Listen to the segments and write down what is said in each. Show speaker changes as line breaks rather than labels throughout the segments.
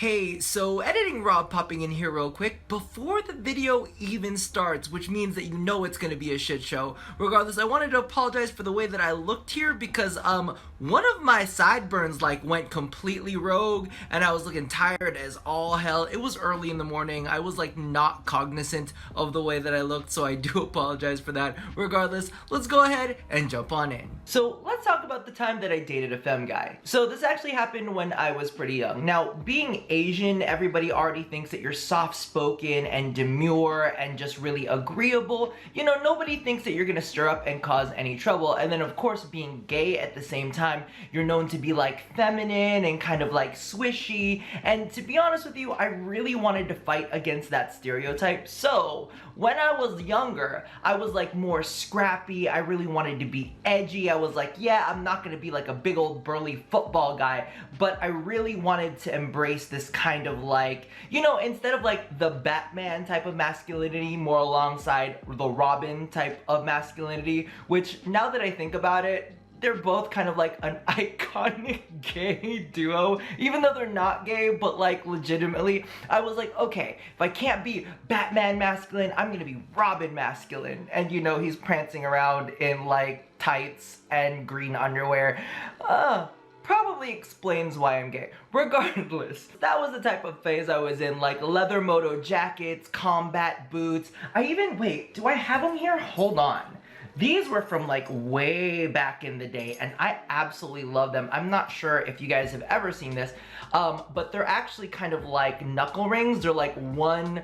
Hey, so editing Rob popping in here real quick before the video even starts, which means that you know it's gonna be a shit show. Regardless, I wanted to apologize for the way that I looked here because one of my sideburns went completely rogue and I was looking tired as all hell. It was early in the morning. I was not cognizant of the way that I looked, so I do apologize for that. Regardless, let's go ahead and jump on in. So let's talk about the time that I dated a femme guy. So this actually happened when I was pretty young. Now, being Asian, everybody already thinks that you're soft-spoken and demure and just really agreeable. You know, nobody thinks that you're gonna stir up and cause any trouble. And then of course, being gay at the same time, you're known to be feminine and kind of swishy. And to be honest with you, I really wanted to fight against that stereotype. So when I was younger, I was more scrappy. I really wanted to be edgy. I was yeah, I'm not gonna be a big old burly football guy, but I really wanted to embrace this kind of you know, instead of the Batman type of masculinity, more alongside the Robin type of masculinity, which now that I think about it, they're both kind of an iconic gay duo, even though they're not gay, but legitimately, I was okay, if I can't be Batman masculine, I'm gonna be Robin masculine. And you know, he's prancing around in tights and green underwear. Probably explains why I'm gay. Regardless, that was the type of phase I was in, leather moto jackets, combat boots. Wait, do I have them here? Hold on. These were from way back in the day, and I absolutely love them. I'm not sure if you guys have ever seen this, but they're actually kind of knuckle rings. They're one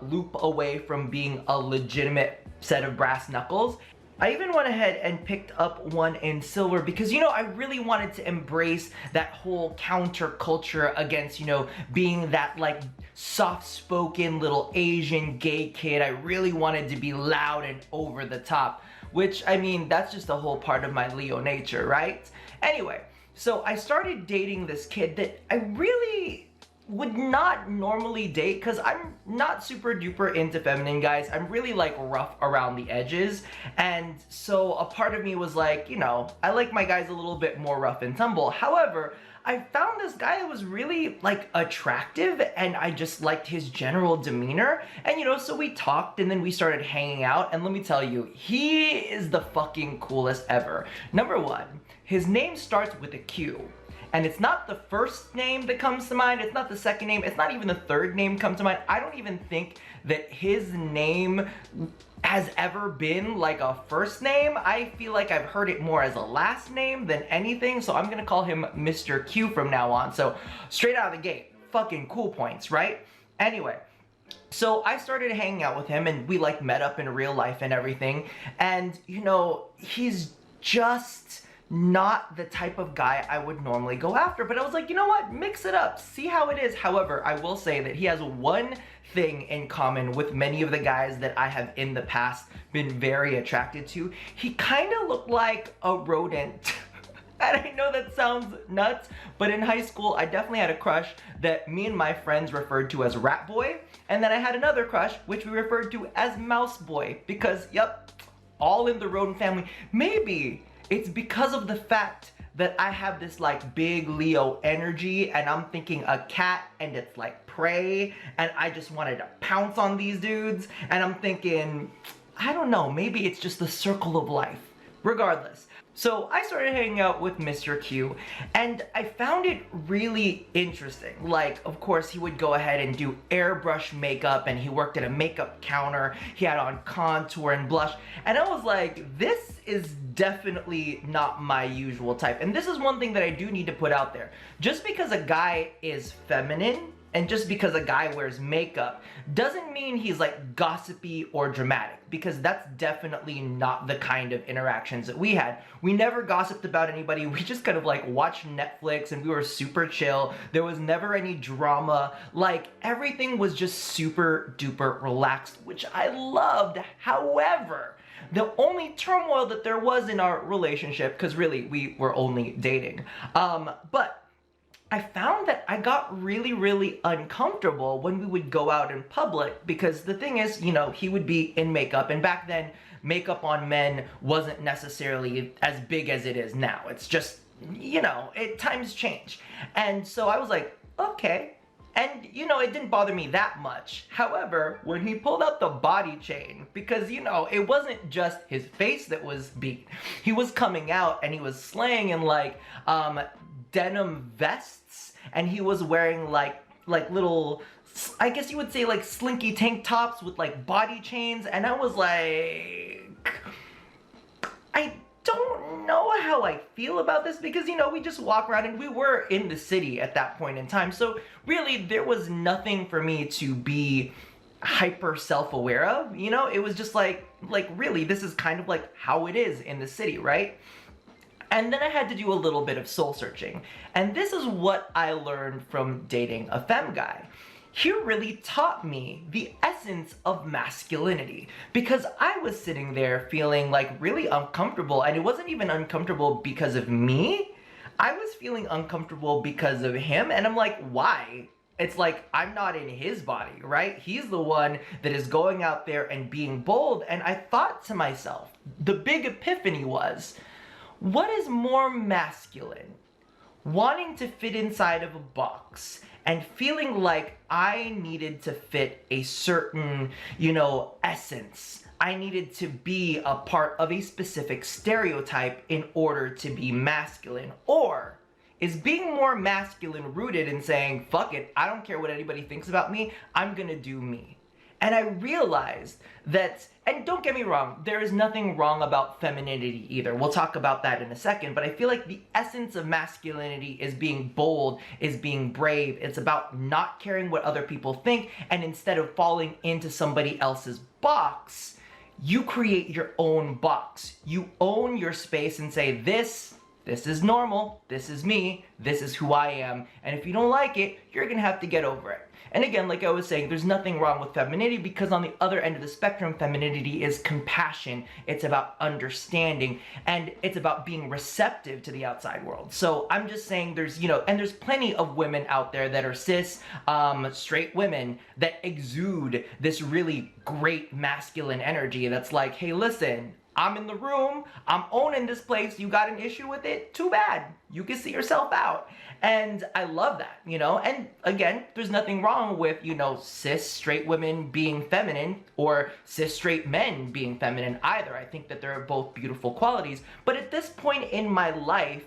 loop away from being a legitimate set of brass knuckles. I even went ahead and picked up one in silver because, you know, I really wanted to embrace that whole counterculture against, you know, being that soft-spoken little Asian gay kid. I really wanted to be loud and over the top, which, I mean, that's just a whole part of my Leo nature, right? Anyway, so I started dating this kid that I really would not normally date because I'm not super duper into feminine guys. I'm really rough around the edges, and so a part of me was you know, I like my guys a little bit more rough and tumble. However, I found this guy that was really attractive, and I just liked his general demeanor, and you know, so we talked and then we started hanging out, and let me tell you, he is the fucking coolest ever. Number one, his name starts with a Q. And it's not the first name that comes to mind, it's not the second name, it's not even the third name comes to mind. I don't even think that his name has ever been a first name. I feel I've heard it more as a last name than anything, so I'm gonna call him Mr. Q from now on. So straight out of the gate, fucking cool points, right? Anyway, so I started hanging out with him and we met up in real life and everything, and you know, he's just not the type of guy I would normally go after, but I was you know what, mix it up, see how it is. However, I will say that he has one thing in common with many of the guys that I have in the past been very attracted to. He kind of looked like a rodent. And I know that sounds nuts, but in high school, I definitely had a crush that me and my friends referred to as Rat Boy, and then I had another crush which we referred to as Mouse Boy, because, yep, all in the rodent family. Maybe it's because of the fact that I have this big Leo energy, and I'm thinking a cat and it's prey, and I just wanted to pounce on these dudes, and I'm thinking, I don't know, maybe it's just the circle of life. Regardless, so I started hanging out with Mr. Q, and I found it really interesting. Of course, he would go ahead and do airbrush makeup, and he worked at a makeup counter. He had on contour and blush, and I was this is definitely not my usual type. And this is one thing that I do need to put out there. Just because a guy is feminine, and just because a guy wears makeup, doesn't mean he's gossipy or dramatic, because that's definitely not the kind of interactions that we had. We never gossiped about anybody. We just kind of watched Netflix and we were super chill. There was never any drama. Everything was just super duper relaxed, which I loved. However, the only turmoil that there was in our relationship, because really we were only dating, but I found that I got really, really uncomfortable when we would go out in public, because the thing is, you know, he would be in makeup, and back then, makeup on men wasn't necessarily as big as it is now. It's just, you know, times change. And so I was okay, And, you know, it didn't bother me that much. However, when he pulled out the body chain, because, you know, it wasn't just his face that was beat. He was coming out and he was slaying in, like, denim vests. And he was wearing, like little, I guess you would say, like, slinky tank tops with, like, body chains. And I was like, I don't know how I feel about this, because, you know, we just walk around and we were in the city at that point in time. So really there was nothing for me to be hyper self-aware of, you know? It was just like really, this is kind of like how it is in the city, right? And then I had to do a little bit of soul searching. And this is what I learned from dating a femme guy. He really taught me the essence of masculinity, because I was sitting there feeling like really uncomfortable, and it wasn't even uncomfortable because of me. I was feeling uncomfortable because of him, and I'm like, why? It's like, I'm not in his body, right? He's the one that is going out there and being bold. And I thought to myself, the big epiphany was, what is more masculine? Wanting to fit inside of a box and feeling like I needed to fit a certain, you know, essence. I needed to be a part of a specific stereotype in order to be masculine. Or is being more masculine rooted in saying, fuck it, I don't care what anybody thinks about me, I'm gonna do me. And I realized that, and don't get me wrong, there is nothing wrong about femininity either. We'll talk about that in a second, but I feel like the essence of masculinity is being bold, is being brave. It's about not caring what other people think, and instead of falling into somebody else's box, you create your own box. You own your space and say, this is normal, this is me, this is who I am, and if you don't like it, you're gonna have to get over it. And again, like I was saying, there's nothing wrong with femininity, because on the other end of the spectrum, femininity is compassion. It's about understanding, and it's about being receptive to the outside world. So I'm just saying there's, you know, and there's plenty of women out there that are cis, straight women that exude this really great masculine energy that's like, hey, listen, I'm in the room, I'm owning this place, you got an issue with it? Too bad. You can see yourself out. And I love that, you know? And again, there's nothing wrong with, you know, cis straight women being feminine or cis straight men being feminine either. I think that they're both beautiful qualities. But at this point in my life,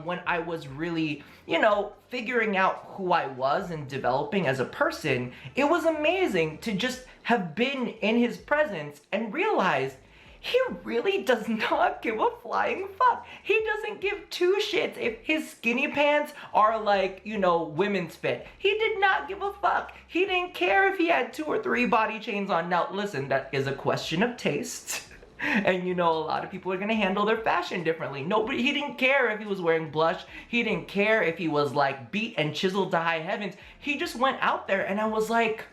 when I was really, you know, figuring out who I was and developing as a person, it was amazing to just have been in his presence and realize he really does not give a flying fuck. He doesn't give two shits if his skinny pants are like, you know, women's fit. He did not give a fuck. He didn't care if he had 2 or 3 body chains on. Now, listen, that is a question of taste. And you know, a lot of people are gonna handle their fashion differently. He didn't care if he was wearing blush. He didn't care if he was like beat and chiseled to high heavens. He just went out there, and I was like,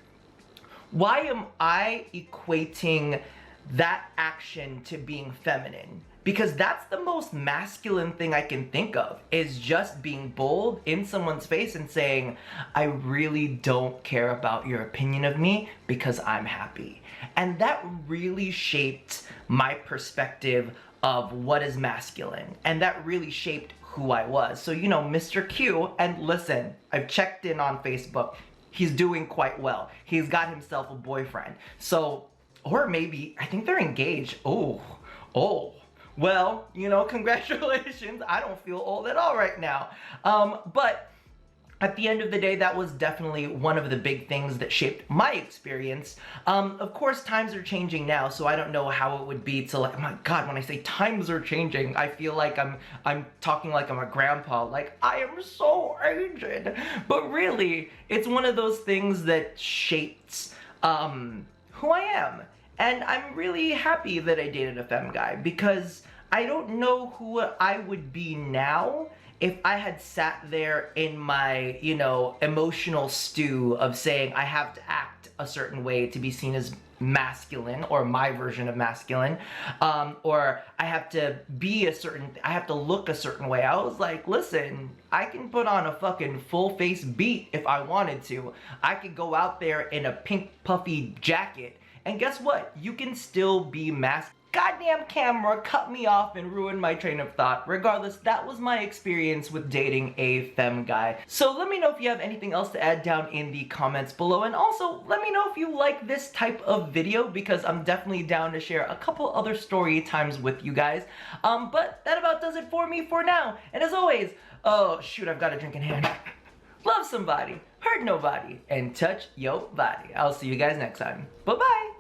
why am I equating that action to being feminine? Because that's the most masculine thing I can think of, is just being bold in someone's face and saying, I really don't care about your opinion of me because I'm happy. And that really shaped my perspective of what is masculine. And that really shaped who I was. So, you know, Mr. Q, and listen, I've checked in on Facebook. He's doing quite well. He's got himself a boyfriend. So, or maybe, I think they're engaged. Oh. Well, you know, congratulations. I don't feel old at all right now. But at the end of the day, that was definitely one of the big things that shaped my experience. Of course, times are changing now, so I don't know how it would be to, like, oh my God, when I say times are changing, I feel like I'm talking like I'm a grandpa, like I am so aged. But really, it's one of those things that shapes who I am. And I'm really happy that I dated a femme guy, because I don't know who I would be now if I had sat there in my, you know, emotional stew of saying I have to act a certain way to be seen as masculine, or my version of masculine, or I have to be I have to look a certain way. I was like, listen, I can put on a fucking full face beat if I wanted to. I could go out there in a pink puffy jacket, and guess what? You can still be masculine. goddamn camera cut me off and ruined my train of thought. Regardless, that was my experience with dating a femme guy. So let me know if you have anything else to add down in the comments below, and also let me know if you like this type of video, because I'm definitely down to share a couple other story times with you guys. But that about does it for me for now. And as always, oh shoot, I've got a drink in hand. Love somebody, hurt nobody, and touch your body. I'll see you guys next time. Bye-bye.